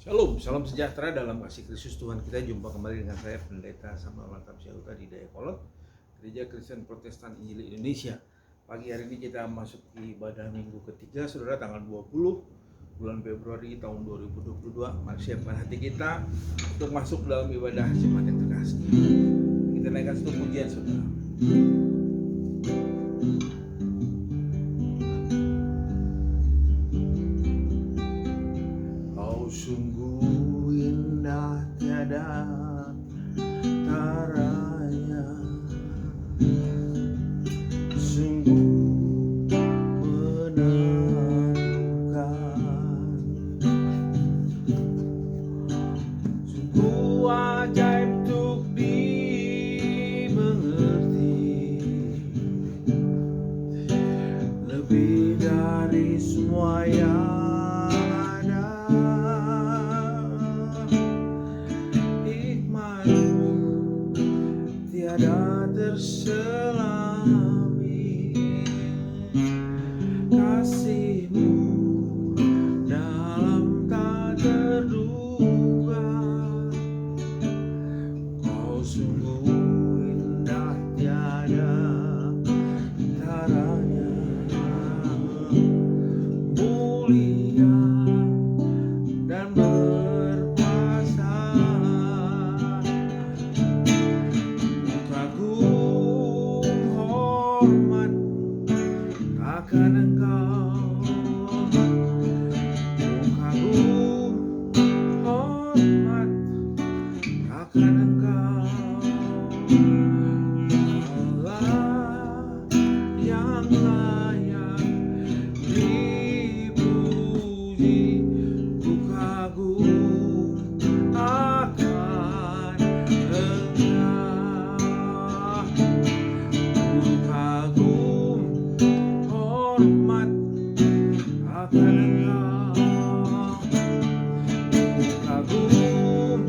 Shalom, salam sejahtera dalam kasih Kristus Tuhan kita. Jumpa kembali dengan saya Pendeta Samuel Mantap Syahutha di Dayakolot, Gereja Kristen Protestan Injil Indonesia. Pagi hari ini kita masuk di ibadah minggu ketiga, saudara, tanggal 20 bulan Februari tahun 2022. Mari siapkan hati kita untuk masuk dalam ibadah jemaat yang terkasih. Kita naikkan satu pujian, saudara. Sungguh indah tiada taranya, sungguh menakjubkan, sungguh ajaib untuk dimengerti, lebih dari semua yang tiada terselami, kasih-Mu dalam tak terduga. Kau sungguh indah tiada taranya, mulia dan berkuasa. Hormat akan Engkau, kagum hormat akan Engkau, Allah yang layak dipuji. Ku kagum akan Engkau, kagum hormat akan Engkau, kagum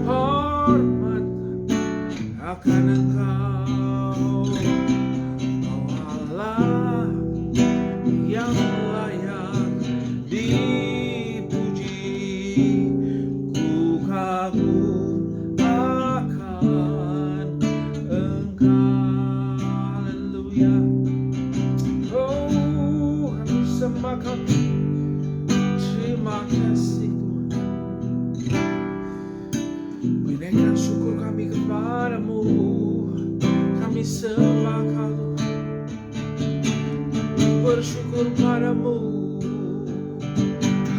hormat akan Engkau, oh Allah yang layak dipuji. Ku kagum akan Engkau. Haleluya. Oh, kami sembah Kau. Terima kasih Tuhan. Menaikkan syukur kami kepada-Mu. Kami sembah Kau Tuhan. Bersyukur padamu.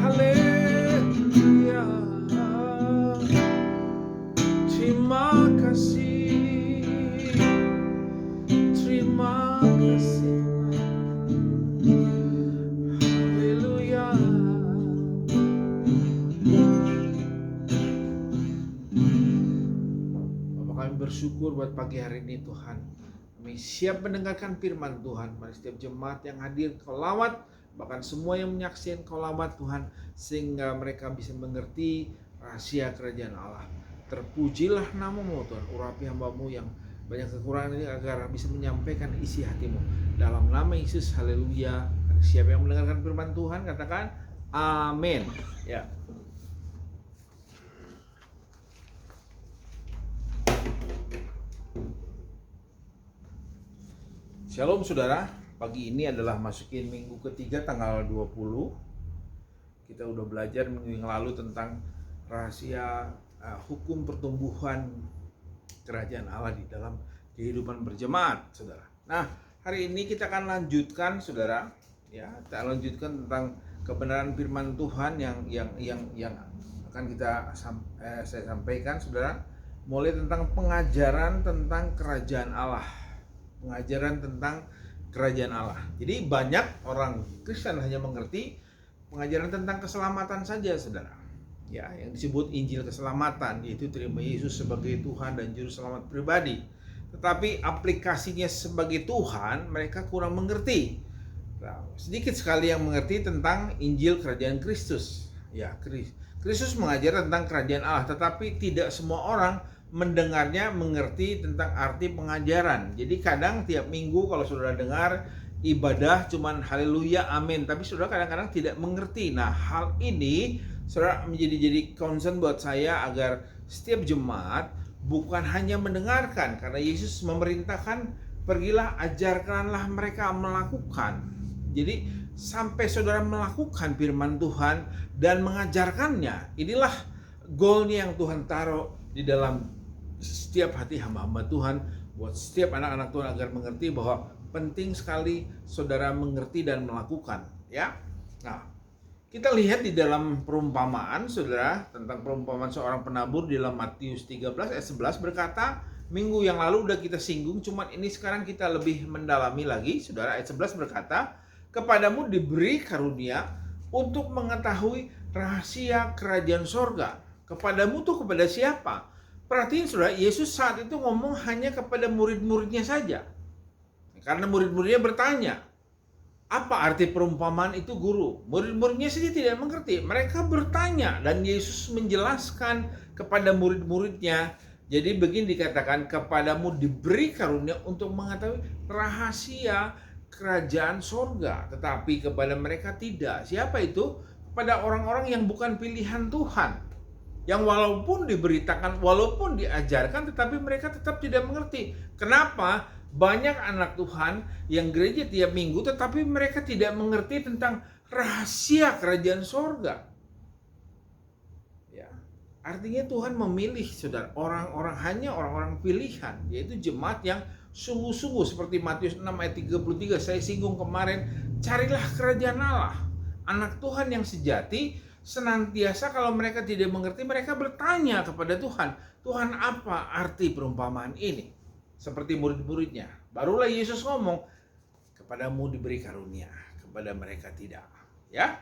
Haleluya. Terima kasih. Terima kasih. Haleluya. Bapak, kami bersyukur buat pagi hari ini Tuhan. Kami siap mendengarkan firman Tuhan. Mari setiap jemaat yang hadir Kau lawat, bahkan semua yang menyaksikan Kau lawat Tuhan, sehingga mereka bisa mengerti rahasia kerajaan Allah. Terpujilah nama-Mu Tuhan. Urapi hamba-Mu yang banyak kekurangan ini agar bisa menyampaikan isi hati-Mu. Dalam nama Yesus, haleluya. Siapa yang mendengarkan firman Tuhan, katakan amin. Ya. Shalom saudara, pagi ini adalah masukin minggu ketiga tanggal 20. Kita udah belajar minggu yang lalu tentang rahasia hukum pertumbuhan kerajaan Allah di dalam kehidupan berjemaat, saudara. Nah, hari ini kita akan lanjutkan, saudara, ya, kita lanjutkan tentang kebenaran firman Tuhan yang akan saya sampaikan, saudara, mulai tentang pengajaran tentang kerajaan Allah. Pengajaran tentang kerajaan Allah. Jadi banyak orang Kristen hanya mengerti pengajaran tentang keselamatan saja, saudara. Ya, yang disebut Injil keselamatan, yaitu terima Yesus sebagai Tuhan dan juru selamat pribadi. Tetapi aplikasinya sebagai Tuhan mereka kurang mengerti. Nah, sedikit sekali yang mengerti tentang Injil kerajaan Kristus. Ya, Kristus mengajar tentang kerajaan Allah, tetapi tidak semua orang mendengarnya mengerti tentang arti pengajaran. Jadi kadang tiap minggu kalau saudara dengar ibadah cuman haleluya amin, tapi saudara kadang-kadang tidak mengerti. Nah, hal ini saudara jadi concern buat saya agar setiap jemaat bukan hanya mendengarkan, karena Yesus memerintahkan pergilah ajarkanlah mereka melakukan. Jadi sampai saudara melakukan firman Tuhan dan mengajarkannya, inilah goalnya yang Tuhan taruh di dalam setiap hati hamba-hamba Tuhan, buat setiap anak-anak Tuhan agar mengerti bahwa penting sekali saudara mengerti dan melakukan, ya. Nah, kita lihat di dalam perumpamaan, saudara, tentang perumpamaan seorang penabur di dalam Matius 13 ayat 11 berkata, minggu yang lalu udah kita singgung, cuman ini sekarang kita lebih mendalami lagi, saudara. Ayat 11 berkata, kepadamu diberi karunia untuk mengetahui rahasia kerajaan sorga. Kepadamu tuh kepada siapa? Perhatiin saudara, Yesus saat itu ngomong hanya kepada murid-muridnya saja. Karena murid-muridnya bertanya, apa arti perumpamaan itu guru? Murid-muridnya saja tidak mengerti. Mereka bertanya dan Yesus menjelaskan kepada murid-muridnya. Jadi begini dikatakan, kepadamu diberi karunia untuk mengetahui rahasia kerajaan sorga. Tetapi kepada mereka tidak. Siapa itu? Kepada orang-orang yang bukan pilihan Tuhan. Yang walaupun diberitakan, walaupun diajarkan, tetapi mereka tetap tidak mengerti. Kenapa? Banyak anak Tuhan yang gereja tiap minggu, tetapi mereka tidak mengerti tentang rahasia kerajaan sorga. Ya, artinya Tuhan memilih, saudara, hanya orang-orang pilihan, yaitu jemaat yang sungguh-sungguh, seperti Matius 6 ayat 33 saya singgung kemarin, carilah kerajaan Allah. Anak Tuhan yang sejati senantiasa kalau mereka tidak mengerti, mereka bertanya kepada Tuhan, Tuhan, apa arti perumpamaan ini? Seperti murid-muridnya. Barulah Yesus ngomong, kepadamu diberi karunia, kepada mereka tidak. Ya.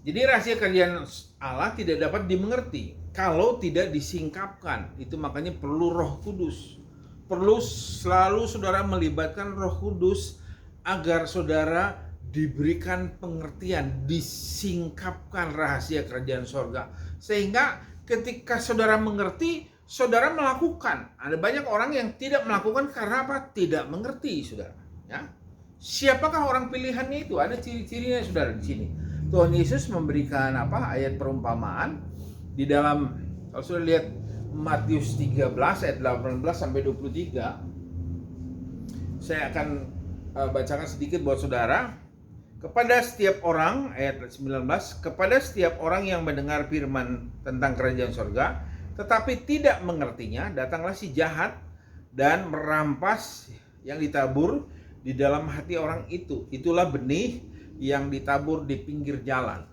Jadi rahasia kerajaan Allah tidak dapat dimengerti kalau tidak disingkapkan. Itu makanya perlu Roh Kudus. Perlu selalu saudara melibatkan Roh Kudus agar saudara diberikan pengertian, disingkapkan rahasia kerajaan sorga. Sehingga ketika saudara mengerti, saudara melakukan. Ada banyak orang yang tidak melakukan karena apa? Tidak mengerti, saudara. Ya. Siapakah orang pilihannya itu? Ada ciri-cirinya, saudara, di sini. Tuhan Yesus memberikan apa? Ayat perumpamaan di dalam, kalau sudah lihat Matius 13 ayat 18 sampai 23. Saya akan bacakan sedikit buat saudara. Kepada setiap orang, ayat 19, kepada setiap orang yang mendengar firman tentang kerajaan sorga, tetapi tidak mengertinya, datanglah si jahat dan merampas yang ditabur di dalam hati orang itu. Itulah benih yang ditabur di pinggir jalan.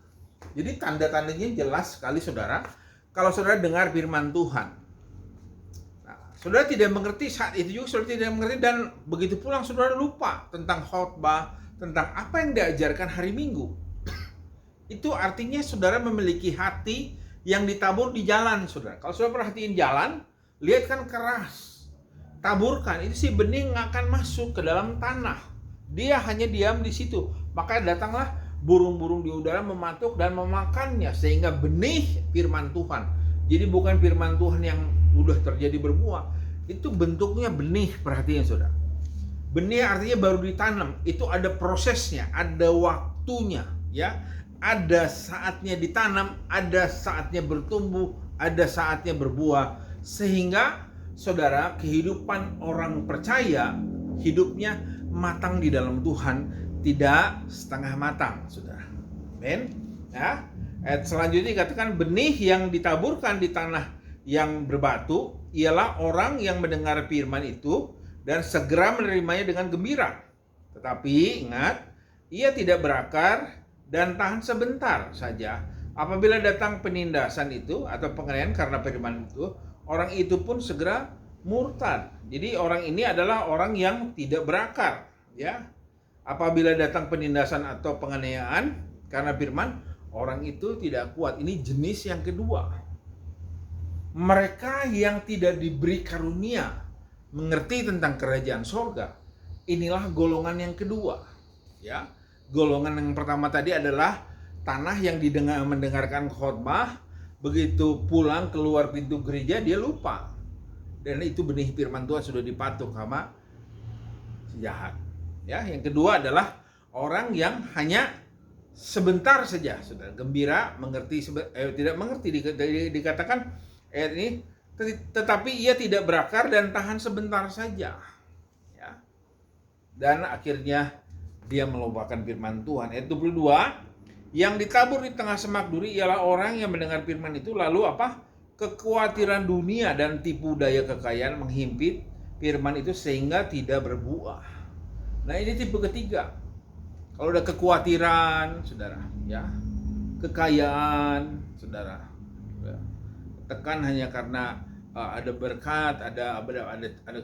Jadi tanda-tandanya jelas sekali, saudara. Kalau saudara dengar firman Tuhan, nah, saudara tidak mengerti saat itu juga, saudara tidak mengerti, dan begitu pulang saudara lupa tentang khotbah, tentang apa yang diajarkan hari Minggu. Itu artinya saudara memiliki hati yang ditabur di jalan, saudara. Kalau saudara perhatiin jalan, lihat kan keras. Taburkan, itu si benih nggak akan masuk ke dalam tanah. Dia hanya diam di situ. Maka datanglah burung-burung di udara mematuk dan memakannya. Sehingga benih firman Tuhan. Jadi bukan firman Tuhan yang udah terjadi berbuah. Itu bentuknya benih, perhatian saudara. Benih artinya baru ditanam. Itu ada prosesnya, ada waktunya, ya. Ada saatnya ditanam, ada saatnya bertumbuh, ada saatnya berbuah. Sehingga saudara, kehidupan orang percaya, hidupnya matang di dalam Tuhan, tidak setengah matang, saudara. Amin. Ya. Ayat selanjutnya dikatakan, benih yang ditaburkan di tanah yang berbatu ialah orang yang mendengar firman itu dan segera menerimanya dengan gembira. Tetapi ingat, ia tidak berakar dan tahan sebentar saja. Apabila datang penindasan itu atau penganiayaan karena firman itu, orang itu pun segera murtad. Jadi orang ini adalah orang yang tidak berakar, ya. Apabila datang penindasan atau penganiayaan karena firman, orang itu tidak kuat. Ini jenis yang kedua. Mereka yang tidak diberi karunia mengerti tentang kerajaan sorga, inilah golongan yang kedua, ya. Golongan yang pertama tadi adalah tanah yang mendengarkan khotbah, begitu pulang keluar pintu gereja dia lupa, dan itu benih firman Tuhan sudah dipatuk sama si jahat, ya. Yang kedua adalah orang yang hanya sebentar saja, saudara. Gembira, mengerti, tidak mengerti, dikatakan ayat ini, tetapi ia tidak berakar dan tahan sebentar saja. Ya. Dan akhirnya dia melupakan firman Tuhan. Ayat 22, yang ditabur di tengah semak duri ialah orang yang mendengar firman itu lalu apa? Kekhawatiran dunia dan tipu daya kekayaan menghimpit firman itu sehingga tidak berbuah. Nah, ini tipe ketiga. Kalau udah kekhawatiran, saudara, ya, kekayaan, saudara, ya, tekan hanya karena ada berkat, ada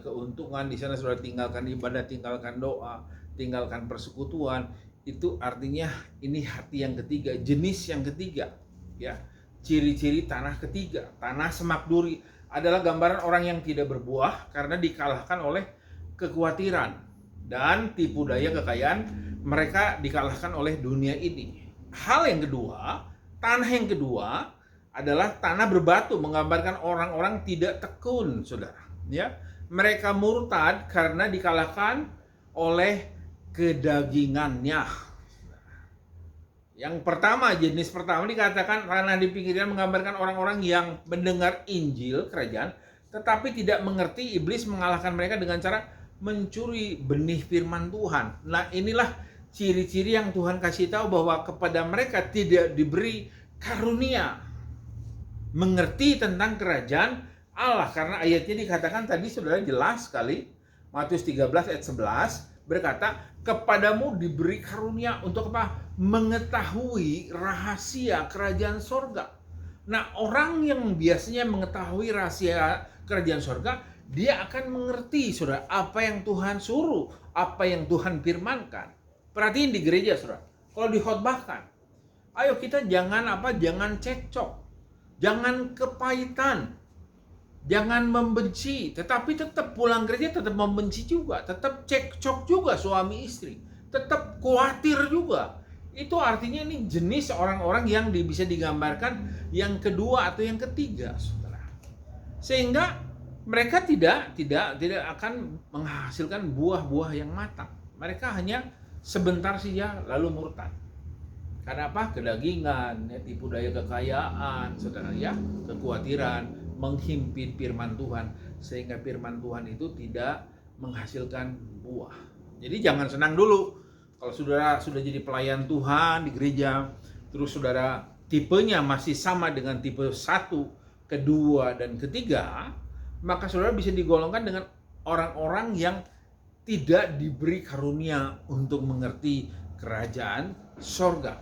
keuntungan di sana, saudara tinggalkan ibadah, tinggalkan doa, tinggalkan persekutuan, itu artinya ini hati yang ketiga, jenis yang ketiga, ya. Ciri-ciri tanah ketiga, tanah semak duri adalah gambaran orang yang tidak berbuah karena dikalahkan oleh kekhawatiran dan tipu daya kekayaan. Mereka dikalahkan oleh dunia ini. Hal yang kedua, tanah yang kedua adalah tanah berbatu, menggambarkan orang-orang tidak tekun, saudara. Ya, mereka murtad karena dikalahkan oleh kedagingannya. Yang pertama, jenis pertama dikatakan tanah di pinggiran menggambarkan orang-orang yang mendengar Injil kerajaan tetapi tidak mengerti. Iblis mengalahkan mereka dengan cara mencuri benih firman Tuhan. Nah, inilah ciri-ciri yang Tuhan kasih tahu bahwa kepada mereka tidak diberi karunia mengerti tentang kerajaan Allah, karena ayatnya dikatakan tadi saudara jelas sekali, Matius 13 ayat 11 berkata, kepadamu diberi karunia untuk apa? Mengetahui rahasia kerajaan sorga. Nah, orang yang biasanya mengetahui rahasia kerajaan sorga, dia akan mengerti, saudara, apa yang Tuhan suruh, apa yang Tuhan firmankan. Perhatiin di gereja, saudara, kalau dikhotbahkan, ayo kita jangan cekcok, jangan kepahitan, jangan membenci, tetapi tetap pulang gereja tetap membenci juga, tetap cekcok juga suami istri, tetap khawatir juga. Itu artinya ini jenis orang-orang yang bisa digambarkan yang kedua atau yang ketiga, saudara. Sehingga mereka tidak akan menghasilkan buah-buah yang matang. Mereka hanya sebentar saja lalu murtad. Karena apa? Kedagingan, ya, tipu daya kekayaan, saudara, ya, kekhawatiran menghimpit firman Tuhan sehingga firman Tuhan itu tidak menghasilkan buah. Jadi jangan senang dulu kalau saudara sudah jadi pelayan Tuhan di gereja, terus saudara tipenya masih sama dengan tipe 1, kedua, dan ketiga, maka saudara bisa digolongkan dengan orang-orang yang tidak diberi karunia untuk mengerti kerajaan sorga.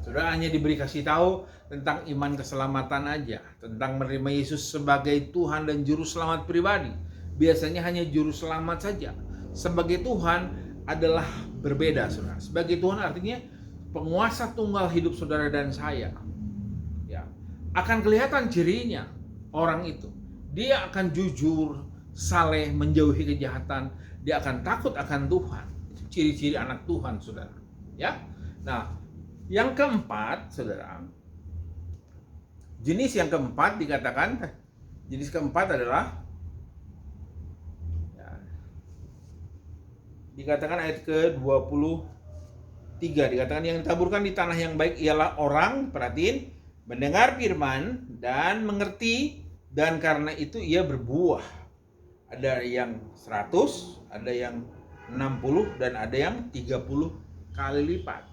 Saudara hanya diberi kasih tahu tentang iman keselamatan aja, tentang menerima Yesus sebagai Tuhan dan Juru Selamat pribadi. Biasanya hanya Juru Selamat saja. Sebagai Tuhan adalah berbeda, saudara. Sebagai Tuhan artinya penguasa tunggal hidup saudara dan saya. Ya, akan kelihatan cirinya orang itu. Dia akan jujur, saleh, menjauhi kejahatan. Dia akan takut akan Tuhan. Itu ciri-ciri anak Tuhan, saudara. Ya, nah. Yang keempat, saudara, jenis yang keempat dikatakan, jenis keempat adalah, ya, dikatakan ayat ke-23, dikatakan yang ditaburkan di tanah yang baik ialah orang, perhatiin, mendengar firman dan mengerti, dan karena itu ia berbuah. Ada yang 100, ada yang 60, dan ada yang 30 kali lipat.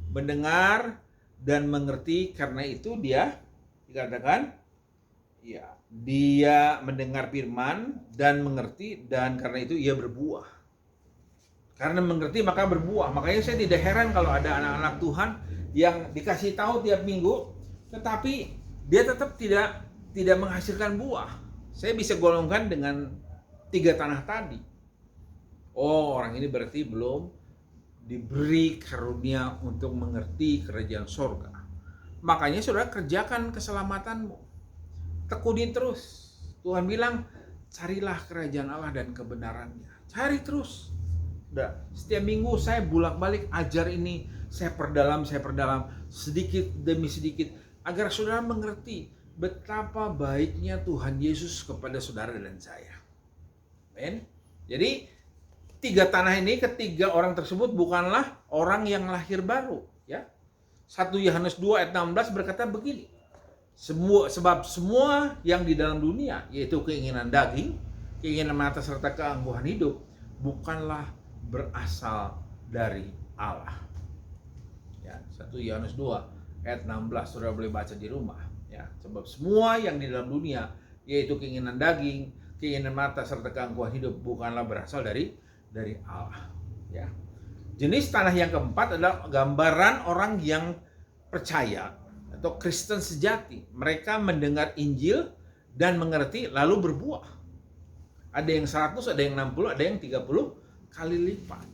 Mendengar dan mengerti, karena itu dia dikatakan, ya, dia mendengar firman dan mengerti, dan karena itu ia berbuah. Karena mengerti maka berbuah. Makanya saya tidak heran kalau ada anak-anak Tuhan yang dikasih tahu tiap minggu, tetapi dia tetap tidak menghasilkan buah. Saya bisa golongkan dengan 3 tanah tadi. Oh, orang ini berarti belum diberi karunia untuk mengerti kerajaan sorga. Makanya saudara kerjakan keselamatanmu, tekuni terus. Tuhan bilang carilah kerajaan Allah dan kebenarannya, cari terus. Udah, setiap minggu saya bolak-balik ajar ini, saya perdalam sedikit demi sedikit agar saudara mengerti betapa baiknya Tuhan Yesus kepada saudara dan saya. Amen. Jadi 3 tanah ini, ketiga orang tersebut bukanlah orang yang lahir baru, ya. 1 Yohanes 2 ayat 16 berkata begini. Sebab semua yang di dalam dunia, yaitu keinginan daging, keinginan mata serta keangkuhan hidup, bukanlah berasal dari Allah. Ya, 1 Yohanes 2 ayat 16, saudara boleh baca di rumah. Ya, sebab semua yang di dalam dunia, yaitu keinginan daging, keinginan mata serta keangkuhan hidup, bukanlah berasal dari Allah. Ya. Jenis tanah yang keempat adalah gambaran orang yang percaya atau Kristen sejati. Mereka mendengar Injil dan mengerti lalu berbuah. Ada yang 100, ada yang 60, ada yang 30 kali lipat.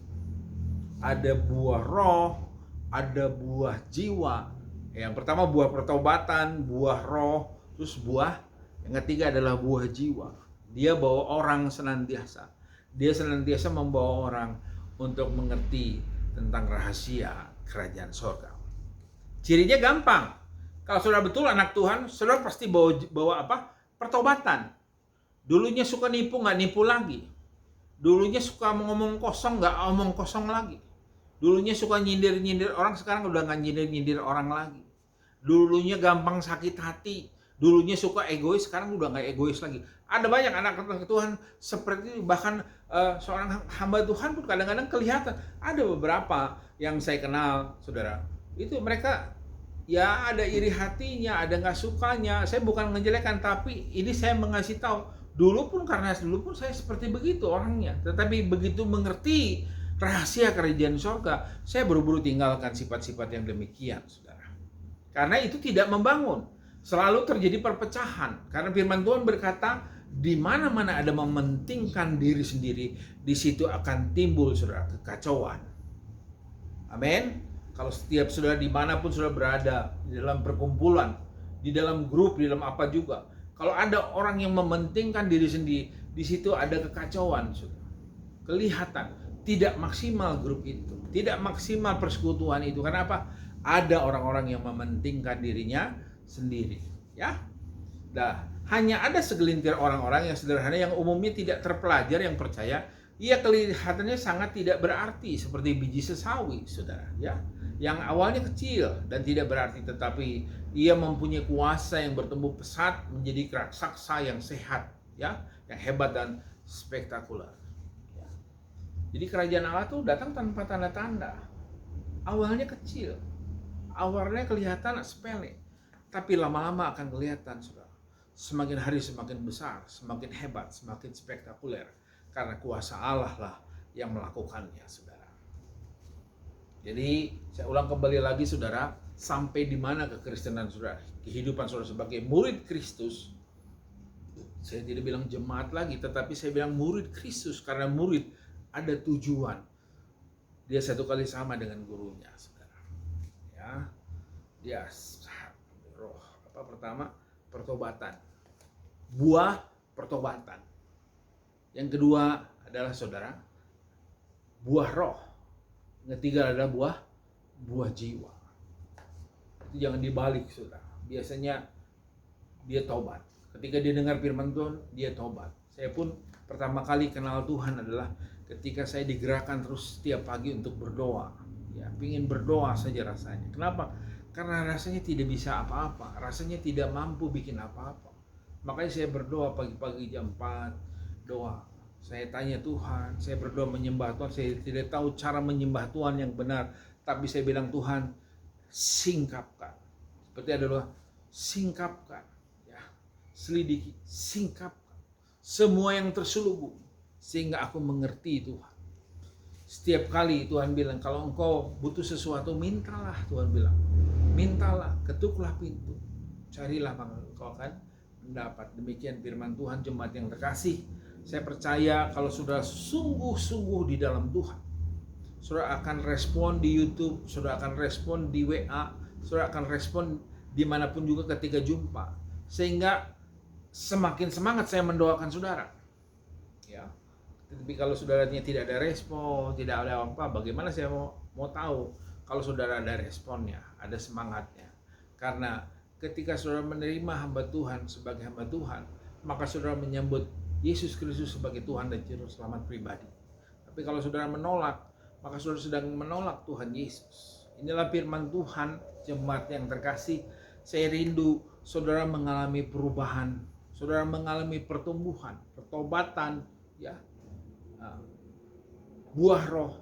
Ada buah roh, ada buah jiwa. Yang pertama buah pertobatan, buah roh, terus buah yang ketiga adalah buah jiwa. Dia bawa orang senantiasa. Dia senantiasa membawa orang untuk mengerti tentang rahasia kerajaan sorga. Cirinya gampang. Kalau saudara betul anak Tuhan, saudara pasti bawa apa? Pertobatan. Dulunya suka nipu, nggak nipu lagi. Dulunya suka ngomong kosong, nggak omong kosong lagi. Dulunya suka nyindir-nyindir orang, sekarang udah nggak nyindir-nyindir orang lagi. Dulunya gampang sakit hati. Dulunya suka egois, sekarang udah nggak egois lagi. Ada banyak anak Tuhan seperti itu. Bahkan seorang hamba Tuhan pun kadang-kadang kelihatan. Ada beberapa yang saya kenal, saudara. Itu mereka ya ada iri hatinya, ada nggak sukanya. Saya bukan menjelekan, tapi ini saya mengasih tahu. Dulu pun saya seperti begitu orangnya. Tetapi begitu mengerti rahasia kerajaan sorga, saya buru-buru tinggalkan sifat-sifat yang demikian, saudara. Karena itu tidak membangun. Selalu terjadi perpecahan. Karena firman Tuhan berkata, di mana-mana ada mementingkan diri sendiri, di situ akan timbul, saudara, kekacauan. Amin. Kalau setiap saudara dimanapun saudara berada, di dalam perkumpulan, di dalam grup, di dalam apa juga, kalau ada orang yang mementingkan diri sendiri, di situ ada kekacauan, saudara. Kelihatan tidak maksimal grup itu, tidak maksimal persekutuan itu. Karena apa? Ada orang-orang yang mementingkan dirinya sendiri, ya. Nah, hanya ada segelintir orang-orang yang sederhana, yang umumnya tidak terpelajar, yang percaya. Ia kelihatannya sangat tidak berarti, seperti biji sesawi, saudara, ya. Yang awalnya kecil dan tidak berarti, tetapi ia mempunyai kuasa yang bertumbuh pesat menjadi raksasa yang sehat, ya, yang hebat dan spektakuler. Ya. Jadi kerajaan Allah tuh datang tanpa tanda-tanda. Awalnya kecil, awalnya kelihatan sepele, tapi lama-lama akan kelihatan, saudara. Semakin hari semakin besar, semakin hebat, semakin spektakuler, karena kuasa Allah lah yang melakukannya, saudara. Jadi saya ulang kembali lagi, saudara, sampai di mana kekristenan saudara, kehidupan saudara sebagai murid Kristus. Saya tidak bilang jemaat lagi, tetapi saya bilang murid Kristus, karena murid ada tujuan. Dia satu kali sama dengan gurunya, saudara. Ya, dia roh. Apa pertama? Pertobatan. Buah pertobatan. Yang kedua adalah, saudara, buah roh. Yang ketiga adalah buah jiwa. Itu jangan dibalik, saudara. Biasanya dia tobat. Ketika dia dengar firman Tuhan, dia tobat. Saya pun pertama kali kenal Tuhan adalah ketika saya digerakkan terus setiap pagi untuk berdoa. Ya, pingin berdoa saja rasanya. Kenapa? Karena rasanya tidak bisa apa-apa. Rasanya tidak mampu bikin apa-apa. Makanya saya berdoa pagi-pagi jam 4, doa. Saya tanya Tuhan, saya berdoa menyembah Tuhan, saya tidak tahu cara menyembah Tuhan yang benar, tapi saya bilang, Tuhan, singkapkan. Seperti ada doa, singkapkan, ya, selidiki, singkapkan semua yang terselubung, sehingga aku mengerti Tuhan. Setiap kali Tuhan bilang, kalau engkau butuh sesuatu, mintalah, Tuhan bilang. Mintalah, ketuklah pintu, carilah maka engkau akan mendapat. Demikian firman Tuhan, jemaat yang terkasih. Saya percaya kalau sudah sungguh-sungguh di dalam Tuhan, saudara akan respon di YouTube, saudara akan respon di WA, saudara akan respon dimanapun juga ketika jumpa. Sehingga semakin semangat saya mendoakan saudara. Ya. Tapi kalau saudaranya tidak ada respon, tidak ada apa, bagaimana saya mau tahu kalau saudara ada responnya, ada semangatnya. Karena ketika saudara menerima hamba Tuhan sebagai hamba Tuhan, maka saudara menyambut Yesus Kristus sebagai Tuhan dan Juru Selamat pribadi. Tapi kalau saudara menolak, maka saudara sedang menolak Tuhan Yesus. Inilah firman Tuhan, jemaat yang terkasih. Saya rindu saudara mengalami perubahan, saudara mengalami pertumbuhan, pertobatan, ya, buah roh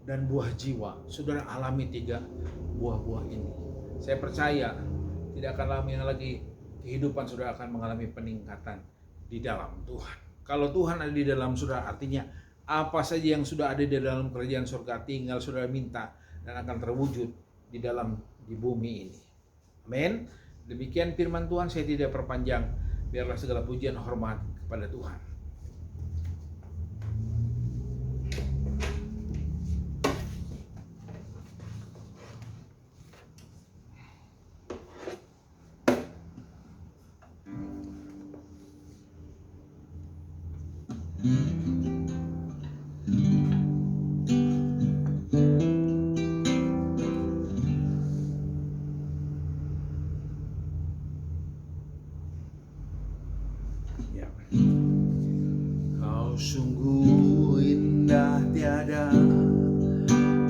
dan buah jiwa. Saudara alami 3 buah-buah ini. Saya percaya tidak akan lama lagi kehidupan saudara akan mengalami peningkatan di dalam Tuhan. Kalau Tuhan ada di dalam saudara, artinya apa saja yang sudah ada di dalam kerajaan surga tinggal saudara minta dan akan terwujud di bumi ini. Amin. Demikian firman Tuhan, saya tidak perpanjang. Biarlah segala pujian hormat kepada Tuhan. Ya. Kau sungguh indah tiada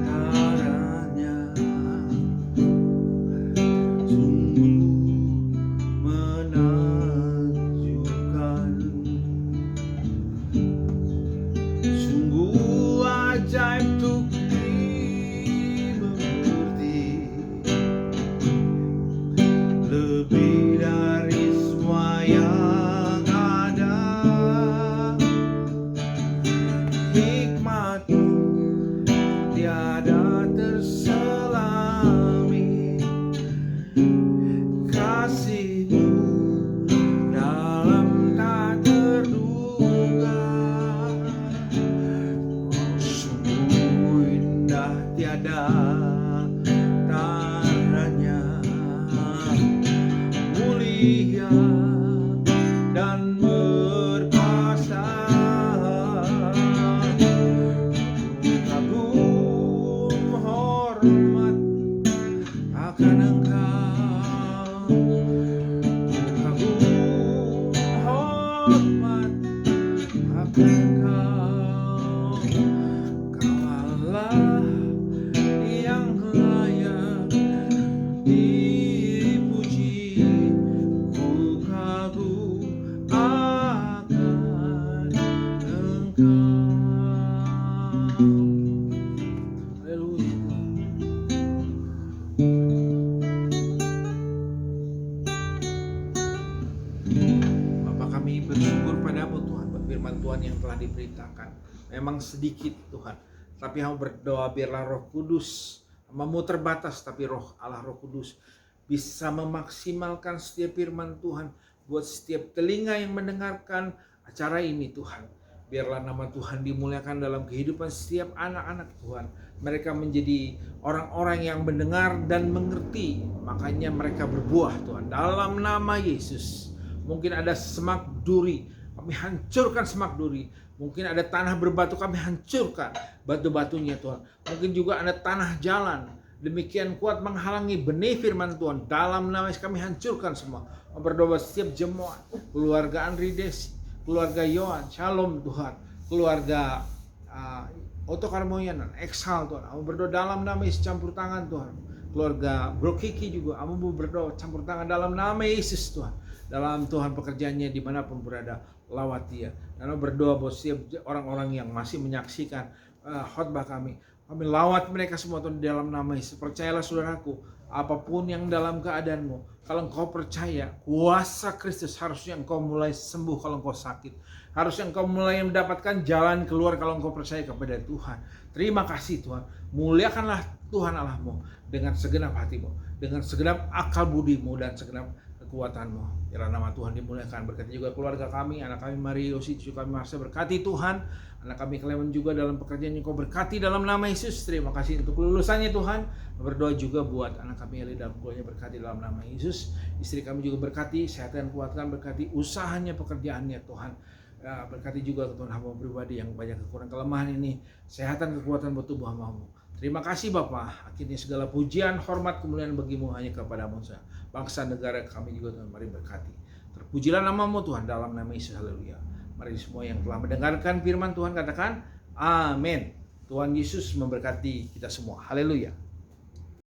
taranya, sungguh menakjubkan, sungguh ajaib untuk dimengerti, lebih dari semua yang ada. Hikmat-Mu tiada terselami, kasih-Mu dalam tak terduga. Oh, sungguh indah tiada taranya, mulia dan berkuasa. Kagum hormat akan Engkau, kagum hormat akan Engkau. Kau Allah yang layak dipuji, ku kagum akan Engkau. Haleluya. Bapa, kami bersyukur padamu Tuhan, buat firman Tuhan yang telah diberitakan. Memang sedikit Tuhan, tapi hamba berdoa biarlah Roh Kudus, hamba-Mu terbatas, tapi Roh Allah, Roh Kudus bisa memaksimalkan setiap firman Tuhan buat setiap telinga yang mendengarkan acara ini Tuhan. Biarlah nama Tuhan dimuliakan dalam kehidupan setiap anak-anak Tuhan. Mereka menjadi orang-orang yang mendengar dan mengerti, makanya mereka berbuah Tuhan. Dalam nama Yesus. Mungkin ada semak duri, kami hancurkan semak duri. Mungkin ada tanah berbatu, kami hancurkan batu-batunya Tuhan. Mungkin juga ada tanah jalan demikian kuat menghalangi benih firman Tuhan. Dalam nama Yesus kami hancurkan semua. Berdoa setiap jemaat, keluarga Andri Desi, keluarga Yohan, Shalom Tuhan, keluarga Oto Karmoyanan, Exhal Tuhan. Aku berdoa dalam nama Yesus, campur tangan Tuhan. Keluarga Bro Kiki juga, aku berdoa campur tangan dalam nama Yesus Tuhan. Dalam Tuhan pekerjaannya dimanapun berada, lawat dia. Dan aku berdoa buat setiap orang-orang yang masih menyaksikan khotbah kami lawat mereka semua Tuhan dalam nama Yesus. Percayalah saudaraku, apapun yang dalam keadaanmu, kalau engkau percaya kuasa Kristus, harusnya engkau mulai sembuh kalau engkau sakit. Harusnya engkau mulai mendapatkan jalan keluar kalau engkau percaya kepada Tuhan. Terima kasih Tuhan. Muliakanlah Tuhan Allahmu dengan segenap hatimu, dengan segenap akal budimu dan segenap kekuatanmu. Biarlah nama Tuhan dimuliakan. Berkati juga keluarga kami, anak kami Mario, Yosi, cucu kami Marsha, berkati Tuhan. Anak kami Clement juga dalam pekerjaan yang kau berkati dalam nama Yesus. Terima kasih untuk lulusannya Tuhan. Berdoa juga buat anak kami Eli dalam kuliahnya, berkati dalam nama Yesus. Istri kami juga berkati, sehat dan kuatkan, berkati usahanya, pekerjaannya Tuhan. Berkati juga Tuhan hamba pribadi yang banyak kekurangan kelemahan ini, kesehatan kekuatan buat tubuh hamba-Mu. Terima kasih Bapa. Akhirnya segala pujian, hormat, kemuliaan bagimu hanya kepadamu saja. Bangsa negara kami juga Tuhan, mari berkati. Terpujilah nama-Mu Tuhan dalam nama Yesus. Haleluya. Mari semua yang telah mendengarkan firman Tuhan katakan amin. Tuhan Yesus memberkati kita semua. Haleluya.